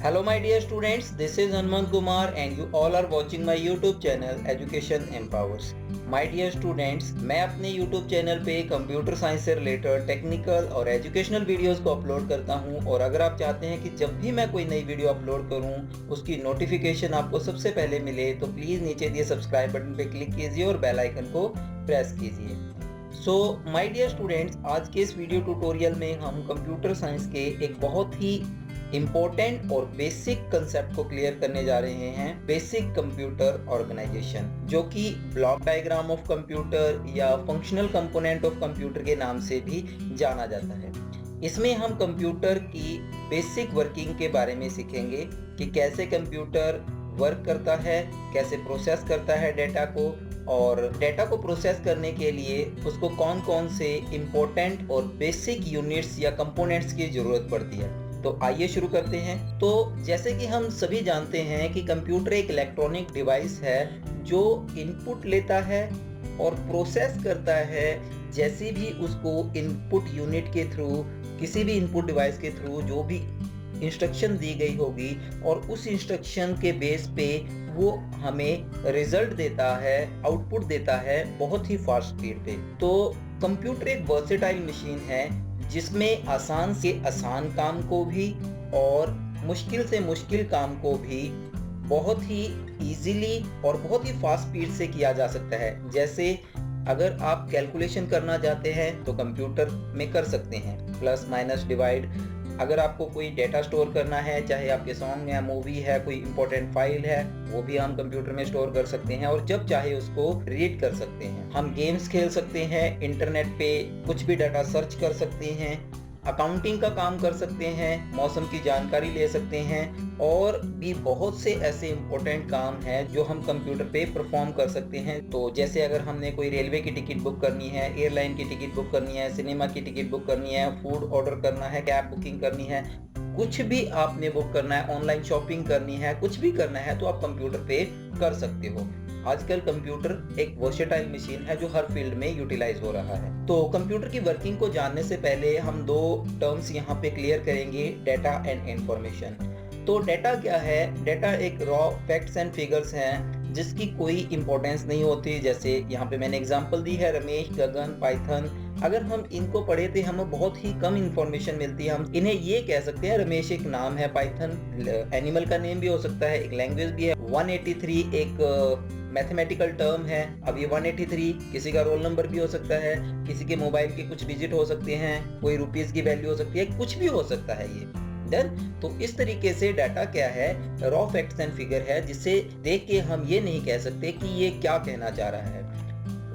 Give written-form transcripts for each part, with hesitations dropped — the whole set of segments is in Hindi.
Hello my dear students, this is Hanmant Kumar and you all are watching my YouTube channel Education Empowers. My dear students, मैं अपने YouTube चैनल पे कंप्यूटर साइंस से रिलेटेड टेक्निकल और एजुकेशनल वीडियोस को अपलोड करता हूं और अगर आप चाहते हैं कि जब भी मैं कोई नई वीडियो अपलोड करूं उसकी नोटिफिकेशन आपको सबसे पहले मिले तो प्लीज़ नीचे दिए सब्सक्राइब बटन पे क्लिक कीजिए और बेल आइकन को प्रेस कीजिए। सो माय डियर स्टूडेंट्स, आज के इस वीडियो ट्यूटोरियल में हम कंप्यूटर साइंस के एक बहुत ही इम्पोर्टेंट और बेसिक कंसेप्ट को क्लियर करने जा रहे हैं। बेसिक कंप्यूटर ऑर्गेनाइजेशन, जो कि ब्लॉक डायग्राम ऑफ कंप्यूटर या फंक्शनल कंपोनेंट ऑफ कंप्यूटर के नाम से भी जाना जाता है। इसमें हम कंप्यूटर की बेसिक वर्किंग के बारे में सीखेंगे कि कैसे कंप्यूटर वर्क करता है, कैसे प्रोसेस करता है डेटा को, और डेटा को प्रोसेस करने के लिए उसको कौन कौन से इम्पोर्टेंट और बेसिक यूनिट्स या कंपोनेंट्स की ज़रूरत पड़ती है। तो आइए शुरू करते हैं। तो जैसे कि हम सभी जानते हैं कि कंप्यूटर एक इलेक्ट्रॉनिक डिवाइस है जो इनपुट लेता है और प्रोसेस करता है जैसे भी उसको इनपुट यूनिट के थ्रू, किसी भी इनपुट डिवाइस के थ्रू जो भी इंस्ट्रक्शन दी गई होगी और उस इंस्ट्रक्शन के बेस पे वो हमें रिजल्ट देता है, आउटपुट देता है बहुत ही फास्ट स्पीड पे। तो कंप्यूटर एक वर्सेटाइल मशीन है जिसमें आसान से आसान काम को भी और मुश्किल से मुश्किल काम को भी बहुत ही इजीली और बहुत ही फास्ट स्पीड से किया जा सकता है। जैसे अगर आप कैलकुलेशन करना चाहते हैं तो कंप्यूटर में कर सकते हैं, प्लस माइनस डिवाइड। अगर आपको कोई डेटा स्टोर करना है, चाहे आपके सॉन्ग है, मूवी है, कोई इंपॉर्टेंट फाइल है, वो भी हम कंप्यूटर में स्टोर कर सकते हैं और जब चाहे उसको रीड कर सकते हैं। हम गेम्स खेल सकते हैं, इंटरनेट पे कुछ भी डाटा सर्च कर सकते हैं, अकाउंटिंग का काम कर सकते हैं, मौसम की जानकारी ले सकते हैं और भी बहुत से ऐसे इम्पोर्टेंट काम हैं जो हम कंप्यूटर पे परफॉर्म कर सकते हैं। तो जैसे अगर हमने कोई रेलवे की टिकट बुक करनी है, एयरलाइन की टिकट बुक करनी है, सिनेमा की टिकट बुक करनी है, फूड ऑर्डर करना है, कैब बुकिंग करनी है, कुछ भी आपने बुक करना है, ऑनलाइन शॉपिंग करनी है, कुछ भी करना है तो आप कंप्यूटर पे कर सकते हो। आजकल कंप्यूटर एक वर्सेटाइल मशीन है जो हर फील्ड में यूटिलाइज हो रहा है। तो कंप्यूटर की वर्किंग को जानने से पहले हम दो टर्म्स यहाँ पे क्लियर करेंगे, डेटा एंड इंफॉर्मेशन। तो डेटा क्या है? डेटा एक रॉ फैक्ट्स एंड फिगर्स हैं जिसकी कोई इंपॉर्टेंस नहीं होती। जैसे यहाँ पे मैंने एग्जांपल दी है, रमेश, गगन, पाइथन। अगर हम इनको पढ़े तो हमें बहुत ही कम इंफॉर्मेशन मिलती है। हम इन्हें ये कह सकते हैं, रमेश एक नाम है, पाइथन एनिमल का नेम भी हो सकता है, एक लैंग्वेज भी है, 183 एक मैथमेटिकल टर्म है। अब ये 183 किसी का रोल नंबर भी हो सकता है, किसी के मोबाइल के कुछ डिजिट हो सकते हैं, कोई रुपीस की वैल्यू हो सकती है, कुछ भी हो सकता है ये। डन। तो इस तरीके से डाटा क्या है? रॉ फैक्ट्स एंड फिगर है, जिसे देख के हम ये नहीं कह सकते कि ये क्या कहना चाह रहा है।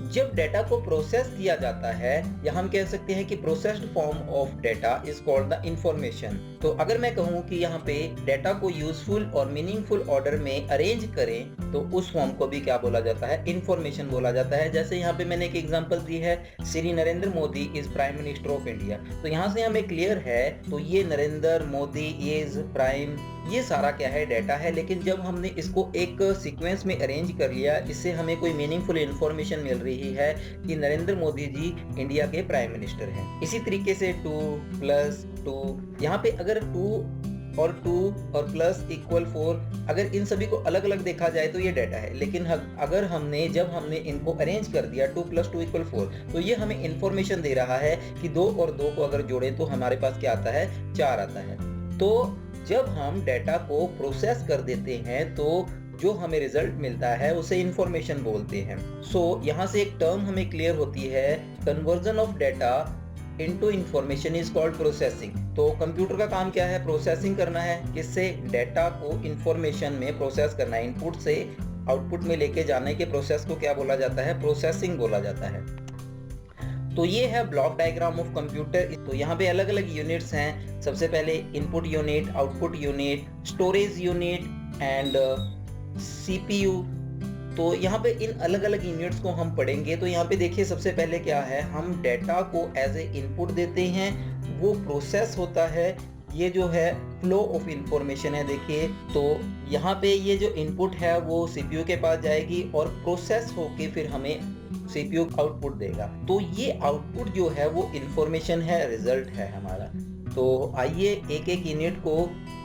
जब डेटा को प्रोसेस किया जाता है, या हम कह सकते हैं कि processed form of data is called the information. तो अगर मैं कहूँ कि यहाँ पे डेटा को यूजफुल और मीनिंगफुल ऑर्डर में अरेंज करें तो उस फॉर्म को भी क्या बोला जाता है? इंफॉर्मेशन बोला जाता है। जैसे यहाँ पे मैंने एक एग्जांपल दी है, Shri Narendra Modi is prime minister of India. तो यहाँ से हमें क्लियर है, तो ये नरेंद्र मोदी इज प्राइम, ये सारा क्या है? डेटा है। लेकिन जब हमने इसको एक सीक्वेंस में अरेंज कर लिया, इससे हमें कोई मीनिंगफुल इंफॉर्मेशन मिल रही है कि नरेंद्र मोदी जी इंडिया के प्राइम मिनिस्टर हैं। इसी तरीके से 2 + 2, यहाँ पे अगर 2 और प्लस इक्वल 4, अगर इन सभी को अलग अलग देखा जाए तो ये डाटा है। लेकिन अगर जब हमने इनको अरेंज कर दिया 2 + 2 = 4, तो ये हमें इंफॉर्मेशन दे रहा है कि 2 और 2 को अगर जोड़े तो हमारे पास क्या आता है? 4 आता है। तो जब हम डेटा को प्रोसेस कर देते हैं तो जो हमें रिजल्ट मिलता है उसे इंफॉर्मेशन बोलते हैं। सो यहाँ से एक टर्म हमें क्लियर होती है, conversion of data into information is called processing. तो कंप्यूटर का काम क्या है? प्रोसेसिंग करना है। किससे? डेटा को इंफॉर्मेशन में प्रोसेस करना है। इनपुट से आउटपुट में लेके जाने के प्रोसेस को क्या बोला जाता है? प्रोसेसिंग बोला जाता है। तो ये है ब्लॉक डायग्राम ऑफ कंप्यूटर। तो यहाँ पे अलग अलग यूनिट्स हैं। सबसे पहले input unit, output unit, storage unit and CPU. तो यहाँ पे इन अलग अलग यूनिट्स को हम पढ़ेंगे। तो यहाँ पे देखिए, सबसे पहले क्या है, हम डेटा को एज ए इनपुट देते हैं, वो प्रोसेस होता है। ये जो है फ्लो ऑफ इंफॉर्मेशन है। देखिए, तो यहाँ पे ये जो इनपुट है वो सीपीयू के पास जाएगी और प्रोसेस होके फिर हमें सीपीयू आउटपुट देगा। तो ये आउटपुट जो है वो इंफॉर्मेशन है, रिजल्ट है हमारा। तो आइए एक एक यूनिट को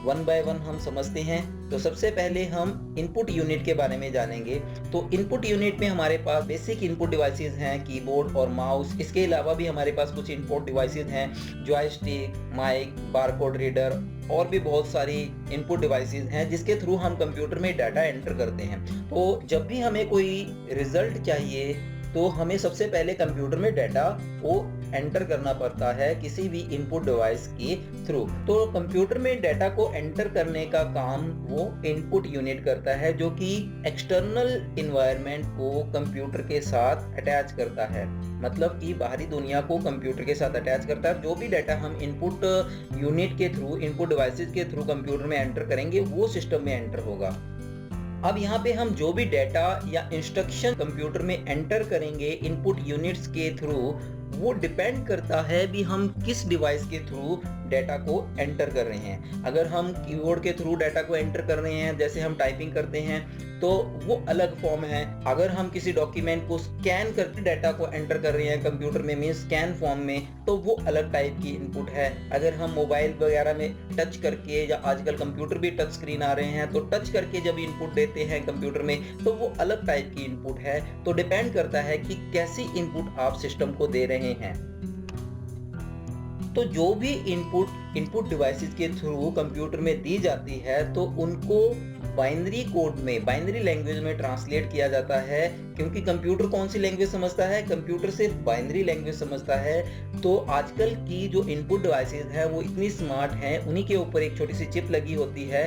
वन बाय वन हम समझते हैं। तो सबसे पहले हम इनपुट यूनिट के बारे में जानेंगे। तो इनपुट यूनिट में हमारे पास बेसिक इनपुट डिवाइसेस हैं, कीबोर्ड और माउस। इसके अलावा भी हमारे पास कुछ इनपुट डिवाइसेस हैं, जॉयस्टिक, माइक, बारकोड रीडर और भी बहुत सारी इनपुट डिवाइसेस हैं जिसके थ्रू हम कंप्यूटर में डाटा एंटर करते हैं। तो जब भी हमें कोई रिजल्ट चाहिए तो हमें सबसे पहले कंप्यूटर में डाटा को एंटर करना पड़ता है किसी भी इनपुट डिवाइस के थ्रू। तो कंप्यूटर में डाटा को एंटर करने का काम वो इनपुट यूनिट करता है, जो कि एक्सटर्नल इन्वायरमेंट को कंप्यूटर के साथ अटैच करता है। मतलब कि बाहरी दुनिया को कंप्यूटर के साथ अटैच करता है। जो भी डाटा हम इनपुट यूनिट के थ्रू, इनपुट डिवाइसेस के थ्रू कंप्यूटर में एंटर करेंगे वो सिस्टम में एंटर होगा। अब यहाँ पे हम जो भी डाटा या इंस्ट्रक्शन कंप्यूटर में एंटर करेंगे इनपुट यूनिट्स के थ्रू, वो डिपेंड करता है भी हम किस डिवाइस के थ्रू डाटा को एंटर कर रहे हैं। अगर हम कीबोर्ड के थ्रू डाटा को एंटर कर रहे हैं, जैसे हम टाइपिंग करते हैं, तो वो अलग फॉर्म है। अगर हम किसी डॉक्यूमेंट को स्कैन करके डाटा को एंटर कर रहे हैं कंप्यूटर में, मींस स्कैन फॉर्म में, तो वो अलग टाइप की इनपुट है। अगर हम मोबाइल वगैरह में टच करके, या आजकल कंप्यूटर भी टच स्क्रीन आ रहे हैं, तो टच करके जब इनपुट देते हैं कंप्यूटर में, तो वो अलग टाइप की इनपुट है। तो डिपेंड करता है कि कैसी इनपुट आप सिस्टम को दे रहे हैं। तो जो भी इनपुट डिवाइसेस के थ्रू कंप्यूटर में दी जाती है, तो उनको बाइनरी कोड में, बाइनरी लैंग्वेज में ट्रांसलेट किया जाता है। क्योंकि कंप्यूटर कौन सी लैंग्वेज समझता है? कंप्यूटर सिर्फ बाइनरी लैंग्वेज समझता है। तो आजकल की जो इनपुट डिवाइसेस है वो इतनी स्मार्ट हैं, उन्हीं के ऊपर एक छोटी सी चिप लगी होती है,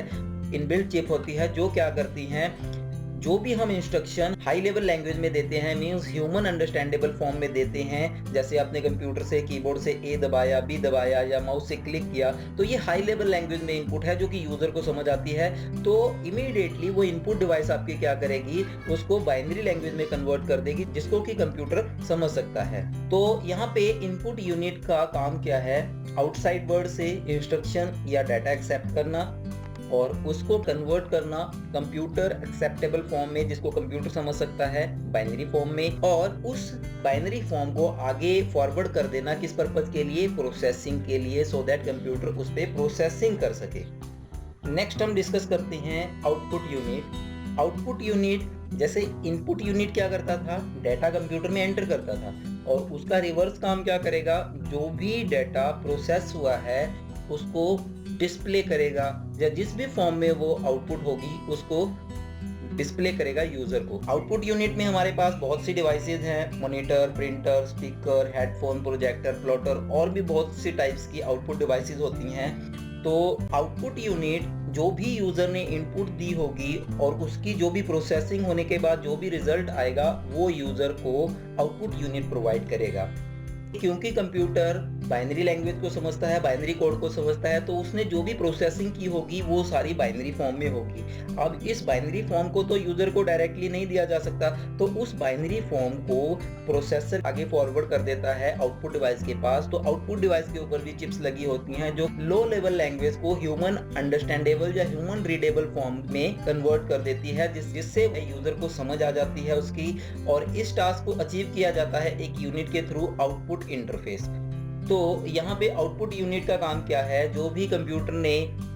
इनबिल्ट चिप होती है, जो क्या करती हैं, जो भी हम इंस्ट्रक्शन हाई लेवल लैंग्वेज में देते हैं, मींस ह्यूमन अंडरस्टैंडेबल फॉर्म में देते हैं, जैसे आपने कंप्यूटर से कीबोर्ड से ए दबाया, बी दबाया या माउस से क्लिक किया, तो ये हाई लेवल लैंग्वेज में इनपुट है जो कि यूजर को समझ आती है। तो इमीडिएटली वो इनपुट डिवाइस आपकी क्या करेगी, उसको बाइनरी लैंग्वेज में कन्वर्ट कर देगी, जिसको कि कंप्यूटर समझ सकता है। तो यहाँ पे इनपुट यूनिट का काम क्या है? आउटसाइड वर्ल्ड से इंस्ट्रक्शन या डाटा एक्सेप्ट करना और उसको कन्वर्ट करना कंप्यूटर एक्सेप्टेबल फॉर्म में, जिसको कंप्यूटर समझ सकता है, बाइनरी फॉर्म में, और उस बाइनरी फॉर्म को आगे फॉरवर्ड कर देना किस पर्पज के लिए? प्रोसेसिंग के लिए, सो दैट कंप्यूटर उस पे प्रोसेसिंग कर सके। नेक्स्ट हम डिस्कस करते हैं आउटपुट यूनिट। आउटपुट यूनिट, जैसे इनपुट यूनिट क्या करता था? डाटा कंप्यूटर में एंटर करता था, और उसका रिवर्स काम क्या करेगा? जो भी डाटा प्रोसेस हुआ है उसको डिस्प्ले करेगा, या जिस भी फॉर्म में वो आउटपुट होगी उसको डिस्प्ले करेगा यूजर को। आउटपुट यूनिट में हमारे पास बहुत सी डिवाइसेस हैं, monitor, printer, speaker, headphone, projector, plotter और भी बहुत सी टाइप्स की आउटपुट डिवाइसेस होती हैं। तो आउटपुट यूनिट जो भी यूजर ने इनपुट दी होगी और उसकी जो भी प्रोसेसिंग होने के बाद जो भी रिजल्ट आएगा, वो यूजर को आउटपुट यूनिट प्रोवाइड करेगा। क्योंकि कंप्यूटर बाइनरी लैंग्वेज को समझता है, बाइनरी कोड को समझता है, तो उसने जो भी प्रोसेसिंग की होगी वो सारी बाइनरी फॉर्म में होगी। अब इस बाइनरी फॉर्म को तो यूजर को डायरेक्टली नहीं दिया जा सकता, तो उस बाइनरी फॉर्म को प्रोसेसर आगे फॉरवर्ड कर देता है आउटपुट डिवाइस के पास। तो आउटपुट डिवाइस के ऊपर भी चिप्स लगी होती हैं जो लो लेवल लैंग्वेज को ह्यूमन अंडरस्टैंडेबल या ह्यूमन रीडेबल फॉर्म में कन्वर्ट कर देती है, जिससे यूजर को समझ आ जाती है उसकी। और इस टास्क को अचीव किया जाता है एक यूनिट के थ्रू, आउटपुट इंटरफेस। तो यहाँ पे आउटपुट यूनिट का काम क्या है? जो भी कंप्यूटर ने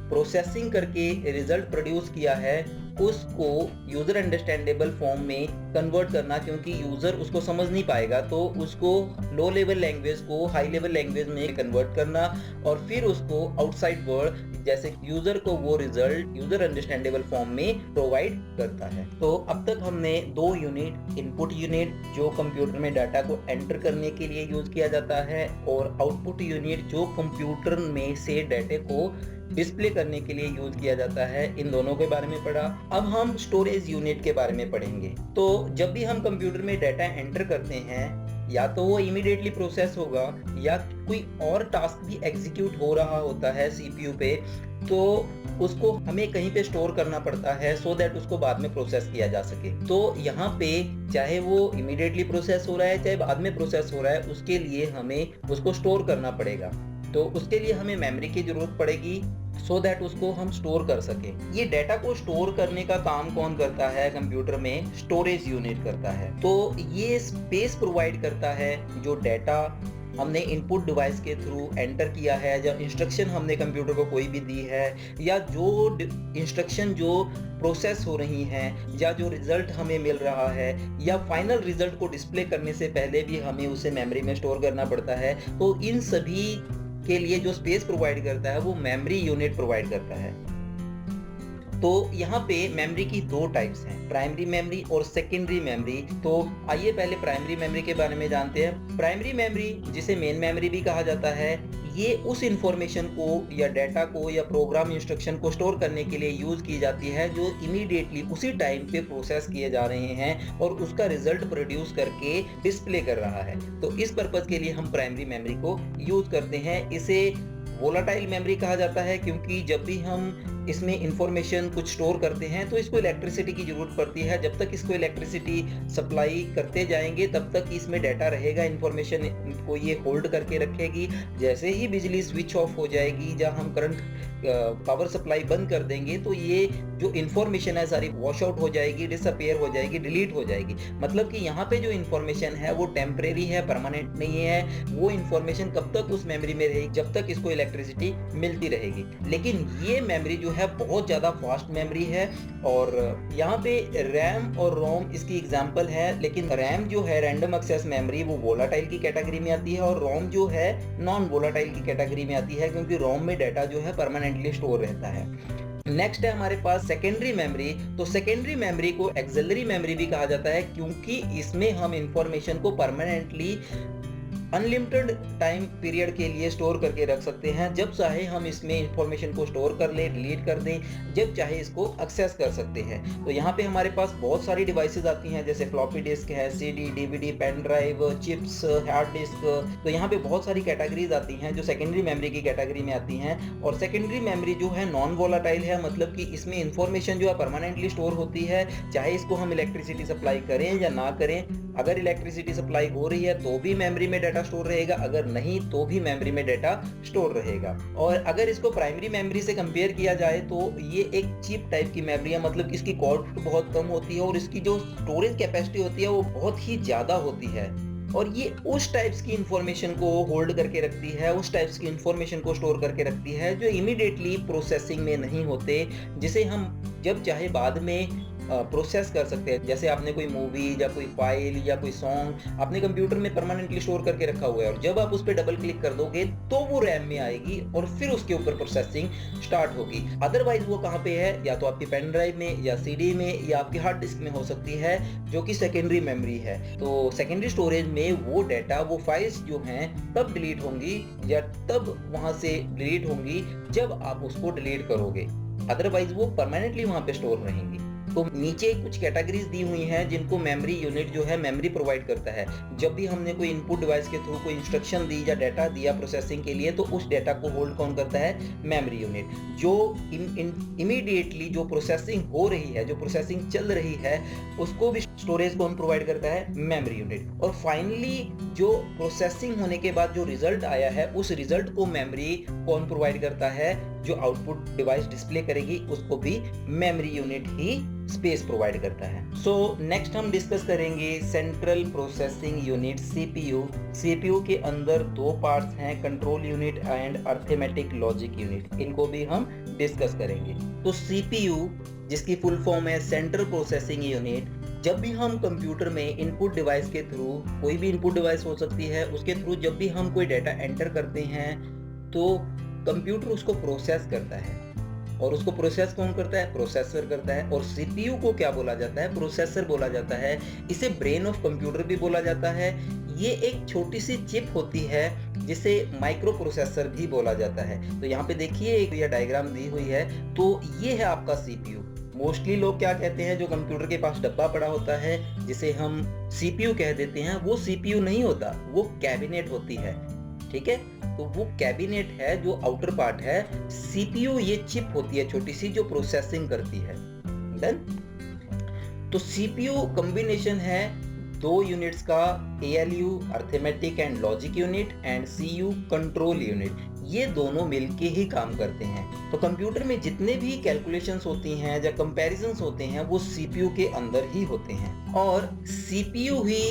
प्रोसेसिंग करके रिजल्ट प्रोड्यूस किया है उसको यूजर अंडरस्टैंडेबल फॉर्म में कन्वर्ट करना, क्योंकि यूजर उसको समझ नहीं पाएगा, तो उसको लो लेवल लैंग्वेज को हाई लेवल लैंग्वेज में कन्वर्ट करना, और फिर उसको आउटसाइड वर्ल्ड, जैसे यूजर को वो रिजल्ट यूजर अंडरस्टैंडेबल फॉर्म में प्रोवाइड करता है। तो अब तक हमने दो यूनिट, इनपुट यूनिट जो कंप्यूटर में डाटा को एंटर करने के लिए यूज किया जाता है, और आउटपुट यूनिट जो कंप्यूटर में से डाटे को डिस्प्ले करने के लिए यूज किया जाता है, इन दोनों के बारे में पढ़ा। अब हम स्टोरेज यूनिट के बारे में पढ़ेंगे। तो जब भी हम कंप्यूटर में डाटा एंटर करते हैं, या तो वो इमीडिएटली प्रोसेस होगा, या कोई और टास्क भी एग्जीक्यूट हो रहा होता है सीपीयू पे, तो उसको हमें कहीं पे स्टोर करना पड़ता है, सो दैट उसको बाद में प्रोसेस किया जा सके। तो यहाँ पे चाहे वो इमीडिएटली प्रोसेस हो रहा है चाहे बाद में प्रोसेस हो रहा है, उसके लिए हमें उसको स्टोर करना पड़ेगा। तो उसके लिए हमें मेमोरी की जरूरत पड़ेगी। सो दैट उसको हम स्टोर कर सकें। ये डाटा को स्टोर करने का काम कौन करता है कंप्यूटर में? स्टोरेज यूनिट करता है। तो ये स्पेस प्रोवाइड करता है जो डाटा हमने इनपुट डिवाइस के थ्रू एंटर किया है, या इंस्ट्रक्शन हमने कंप्यूटर को कोई भी दी है, या जो इंस्ट्रक्शन जो प्रोसेस हो रही हैं, या जो रिजल्ट हमें मिल रहा है, या फाइनल रिजल्ट को डिस्प्ले करने से पहले भी हमें उसे मेमोरी में स्टोर करना पड़ता है। तो इन सभी के लिए जो स्पेस प्रोवाइड करता है वो मेमोरी यूनिट प्रोवाइड करता है। तो यहाँ पे मेमोरी की दो टाइप्स हैं, प्राइमरी मेमोरी और सेकेंडरी मेमोरी। तो आइए पहले प्राइमरी मेमोरी के बारे में जानते हैं। प्राइमरी मेमोरी, जिसे मेन मेमोरी भी कहा जाता है, ये उस इंफॉर्मेशन को या डाटा को या प्रोग्राम इंस्ट्रक्शन को स्टोर करने के लिए यूज की जाती है जो इमीडिएटली उसी टाइम पे प्रोसेस किए जा रहे हैं और उसका रिजल्ट प्रोड्यूस करके डिस्प्ले कर रहा है। तो इस पर्पज के लिए हम प्राइमरी मेमोरी को यूज करते हैं। इसे वोलाटाइल मेमोरी कहा जाता है क्योंकि जब भी हम इसमें इंफॉर्मेशन कुछ स्टोर करते हैं तो इसको इलेक्ट्रिसिटी की जरूरत पड़ती है। जब तक इसको इलेक्ट्रिसिटी सप्लाई करते जाएंगे तब तक इसमें डाटा रहेगा, इंफॉर्मेशन को ये होल्ड करके रखेगी। जैसे ही बिजली स्विच ऑफ हो जाएगी या हम करंट पावर सप्लाई बंद कर देंगे तो ये जो इंफॉर्मेशन है सारी वॉश आउट हो जाएगी, डिसअपियर हो जाएगी, डिलीट हो जाएगी। मतलब कि यहाँ पे जो इंफॉर्मेशन है वो टेम्परेरी है, परमानेंट नहीं है। वो इंफॉर्मेशन कब तक उस मेमोरी में रहेगी? जब तक इसको इलेक्ट्रिसिटी मिलती रहेगी। लेकिन ये मेमोरी जो है बहुत ज्यादा फास्ट मेमोरी है और यहाँ पे रैम और रोम इसकी एग्जांपल है। लेकिन रैम जो है रैंडम एक्सेस मेमोरी वो वोलाटाइल की कैटेगरी में आती है और रोम जो है नॉन वोलाटाइल की कैटेगरी में आती है क्योंकि रोम में डाटा जो है परमानेंटली स्टोर रहता है। नेक्स्ट है हमारे पास सेकेंडरी मेमोरी। तो सेकेंडरी मेमोरी को एक्सिलरी मेमोरी भी कहा जाता है क्योंकि इसमें हम इंफॉर्मेशन को परमानेंटली अनलिमिटेड टाइम पीरियड के लिए स्टोर करके रख सकते हैं। जब चाहे हम इसमें इंफॉर्मेशन को स्टोर कर लें, डिलीट कर दें, जब चाहे इसको एक्सेस कर सकते हैं। तो यहाँ पे हमारे पास बहुत सारी डिवाइसेस आती हैं जैसे फ्लॉपी डिस्क है, CD, DVD, pen drive, chips, hard disk. तो यहाँ पे बहुत सारी कैटेगरीज आती हैं जो सेकेंडरी मेमोरी की कैटेगरी में आती हैं। और सेकेंडरी मेमोरी जो है नॉन वोलाटाइल है, मतलब कि इसमें इंफॉर्मेशन जो है परमानेंटली स्टोर होती है, चाहे इसको हम इलेक्ट्रिसिटी सप्लाई करें या ना करें। अगर इलेक्ट्रिसिटी सप्लाई हो रही है तो भी मेमोरी में डाटा स्टोर रहेगा, अगर नहीं तो भी मेमोरी में डाटा स्टोर रहेगा। और अगर इसको प्राइमरी मेमोरी से कंपेयर किया जाए तो ये एक चीप टाइप की मेमोरी है, मतलब कि इसकी कॉस्ट बहुत कम होती है और इसकी जो स्टोरेज कैपेसिटी होती है वो बहुत ही ज्यादा होती है। और ये उस टाइप्स की इंफॉर्मेशन को होल्ड करके रखती है, उस टाइप्स की इंफॉर्मेशन को स्टोर करके रखती है जो इमीडिएटली प्रोसेसिंग में नहीं होते, जिसे हम जब चाहे बाद में प्रोसेस कर सकते हैं। जैसे आपने कोई मूवी या कोई फाइल या कोई सॉन्ग अपने कंप्यूटर में परमानेंटली स्टोर करके रखा हुआ है और जब आप उस पर डबल क्लिक कर दोगे तो वो रैम में आएगी और फिर उसके ऊपर प्रोसेसिंग स्टार्ट होगी। अदरवाइज वो कहाँ पे है? या तो आपकी पेन ड्राइव में या सीडी में या आपकी हार्ड डिस्क में हो सकती है जो कि सेकेंडरी मेमोरी है। तो सेकेंडरी स्टोरेज में वो डाटा, वो फाइल्स जो हैं तब डिलीट होंगी या तब वहां से डिलीट होंगी जब आप उसको डिलीट करोगे, अदरवाइज वो परमानेंटली वहां पे स्टोर रहेंगी। तो नीचे कुछ कैटेगरीज दी हुई हैं जिनको मेमोरी यूनिट जो है मेमोरी प्रोवाइड करता है। जब भी हमने कोई इनपुट डिवाइस के थ्रू कोई इंस्ट्रक्शन दी या डाटा दिया प्रोसेसिंग के लिए तो उस डाटा को होल्ड कौन करता है? Memory unit. जो इमीडिएटली जो प्रोसेसिंग हो रही है, जो प्रोसेसिंग चल रही है, उसको भी स्टोरेज कौन प्रोवाइड करता है? Memory unit. और फाइनली जो प्रोसेसिंग होने के बाद जो रिजल्ट आया है उस रिजल्ट को मेमोरी कौन प्रोवाइड करता है? जो आउटपुट डिवाइस डिस्प्ले करेगी उसको भी मेमोरी यूनिट ही स्पेस प्रोवाइड करता है। सो नेक्स्ट हम डिस्कस करेंगे central processing unit CPU. CPU के अंदर दो पार्ट्स हैं, control unit and arithmetic logic unit. इनको भी हम डिस्कस करेंगे। तो सीपीयू जिसकी फुल फॉर्म है सेंट्रल प्रोसेसिंग यूनिट, जब भी हम कंप्यूटर में इनपुट डिवाइस के थ्रू, कोई भी इनपुट डिवाइस हो सकती है, उसके थ्रू जब भी हम कोई डाटा एंटर करते हैं तो कंप्यूटर उसको प्रोसेस करता है। और उसको प्रोसेस कौन करता है? प्रोसेसर करता है। और सीपीयू को क्या बोला जाता है? प्रोसेसर बोला जाता है। इसे ब्रेन ऑफ कंप्यूटर भी बोला जाता है। ये एक छोटी सी चिप होती है जिसे माइक्रो प्रोसेसर भी बोला जाता है। तो यहाँ पे देखिए एक ये डायग्राम दी हुई है, तो ये है आपका सीपीयू। मोस्टली लोग क्या कहते हैं, जो कंप्यूटर के पास डब्बा पड़ा होता है जिसे हम सीपीयू कह देते हैं, वो सीपीयू नहीं होता, वो कैबिनेट होती है। ठीक है, तो वो कैबिनेट है जो आउटर पार्ट है। सीपीयू ये चिप होती है छोटी सी जो प्रोसेसिंग करती है। डन। तो सीपीयू कॉम्बिनेशन है दो यूनिट्स का, ALU arithmetic and logic unit and CU control unit. ये दोनों मिलके ही काम करते हैं। तो कंप्यूटर में जितने भी कैलकुलेशंस होती हैं या कंपैरिजंस होते हैं वो सीपीयू के अंदर ही होते हैं, और सीपीयू ही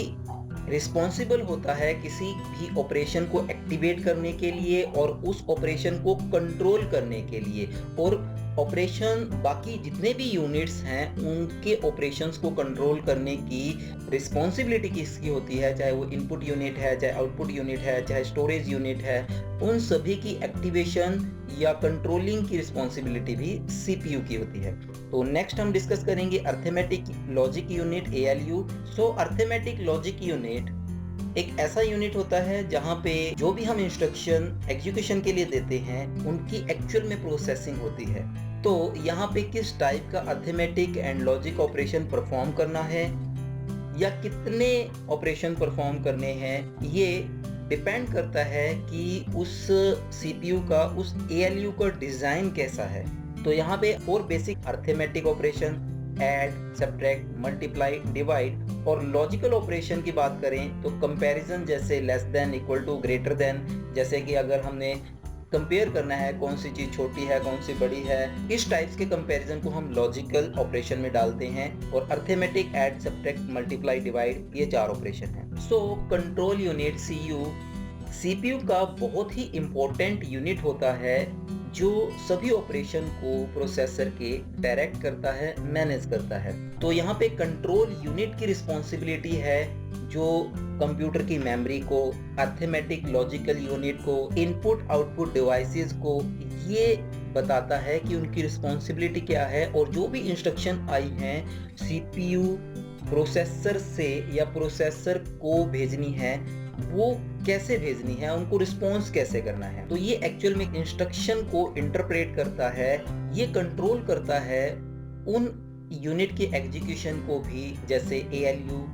रिस्पॉन्सिबल होता है किसी भी ऑपरेशन को एक्टिवेट करने के लिए और उस ऑपरेशन को कंट्रोल करने के लिए, और ऑपरेशन बाकी जितने भी यूनिट्स हैं उनके ऑपरेशंस को कंट्रोल करने की रिस्पॉन्सिबिलिटी किसकी होती है, चाहे वो इनपुट यूनिट है, चाहे आउटपुट यूनिट है, चाहे स्टोरेज यूनिट है, उन सभी की एक्टिवेशन या कंट्रोलिंग की रिस्पॉन्सिबिलिटी भी सीपीयू की होती है। तो नेक्स्ट हम डिस्कस करेंगे अर्थमेटिक लॉजिक यूनिट, एएलयू। सो अर्थमेटिक लॉजिक यूनिट एक ऐसा यूनिट होता है जहाँ पे जो भी हम इंस्ट्रक्शन एग्जीक्यूशन के लिए देते हैं उनकी एक्चुअल में प्रोसेसिंग होती है। तो यहाँ पे किस टाइप का arithmetic and logic operation perform करना है या कितने ऑपरेशन परफॉर्म करने हैं, ये डिपेंड करता है कि उस सीपीयू का, उस एएलयू का डिजाइन कैसा है। तो यहाँ पे 4 basic arithmetic operation, add, subtract, multiply, divide, और लॉजिकल ऑपरेशन की बात करें तो कंपैरिजन, जैसे less than, equal to, greater than, जैसे कि अगर हमने कंपेयर करना है कौन सी चीज छोटी है कौन सी बड़ी है, इस टाइप्स के कंपैरिजन को हम लॉजिकल ऑपरेशन में डालते हैं। और arithmetic, add, subtract, multiply, divide, ये 4 ऑपरेशन हैं। सो कंट्रोल यूनिट सीपीयू का बहुत ही इंपॉर्टेंट यूनिट होता है जो सभी ऑपरेशन को प्रोसेसर के डायरेक्ट करता है, मैनेज करता है। तो यहाँ पे कंट्रोल यूनिट की रिस्पॉन्सिबिलिटी है जो कंप्यूटर की मेमोरी को, अर्थमेटिक लॉजिकल यूनिट को, इनपुट आउटपुट डिवाइसेस को ये बताता है कि उनकी रिस्पॉन्सिबिलिटी क्या है, और जो भी इंस्ट्रक्शन आई हैं सीपीयू प्रोसेसर से या प्रोसेसर को भेजनी है वो कैसे भेजनी है, उनको रिस्पॉन्स कैसे करना है। तो ये एक्चुअल में इंस्ट्रक्शन को इंटरप्रेट करता है, ये कंट्रोल करता है उन यूनिट के एग्जीक्यूशन को भी, जैसे एएलयू,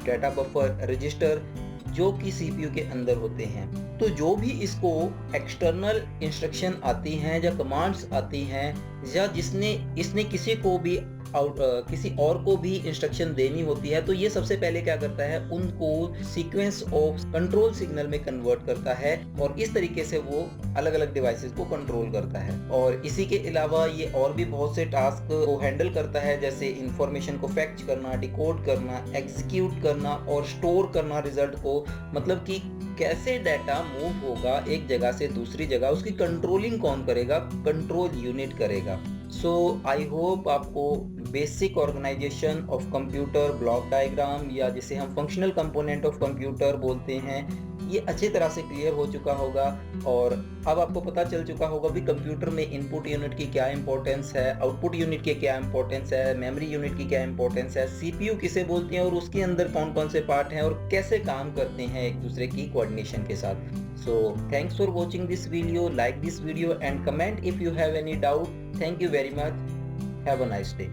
डाटा बफर, रजिस्टर, जो कि सीपीयू के अंदर होते हैं। तो जो भी इसको एक्सटर्नल इंस्ट्रक्शन आती हैं या कमांड्स आती हैं या इसने किसी को भी किसी और को भी इंस्ट्रक्शन देनी होती है, तो ये सबसे पहले क्या करता है, उनको सीक्वेंस ऑफ कंट्रोल सिग्नल में कन्वर्ट करता है और इस तरीके से वो अलग अलग डिवाइसेस को कंट्रोल करता है। और इसी के अलावा ये और भी बहुत से टास्क को हैंडल करता है, जैसे इंफॉर्मेशन को फैक्च करना, डिकोड करना, एग्जीक्यूट करना और स्टोर करना रिजल्ट को, मतलब कि कैसे डाटा मूव होगा एक जगह से दूसरी जगह, उसकी कंट्रोलिंग कौन करेगा, कंट्रोल यूनिट करेगा। सो आई होप आपको basic organisation of computer, block diagram, या जिसे हम फंक्शनल कंपोनेंट ऑफ कंप्यूटर बोलते हैं, ये अच्छी तरह से क्लियर हो चुका होगा। और अब आपको पता चल चुका होगा भी कंप्यूटर में इनपुट यूनिट की क्या इंपॉर्टेंस है, आउटपुट यूनिट की क्या इंपॉर्टेंस है, मेमोरी यूनिट की क्या इंपॉर्टेंस है, सीपीयू किसे बोलते हैं और उसके अंदर कौन कौन से पार्ट हैं और कैसे काम करते हैं एक दूसरे की कोऑर्डिनेशन के साथ। So thanks for watching this video, like this video and comment if you have any doubt. Thank you very much. Have a nice day.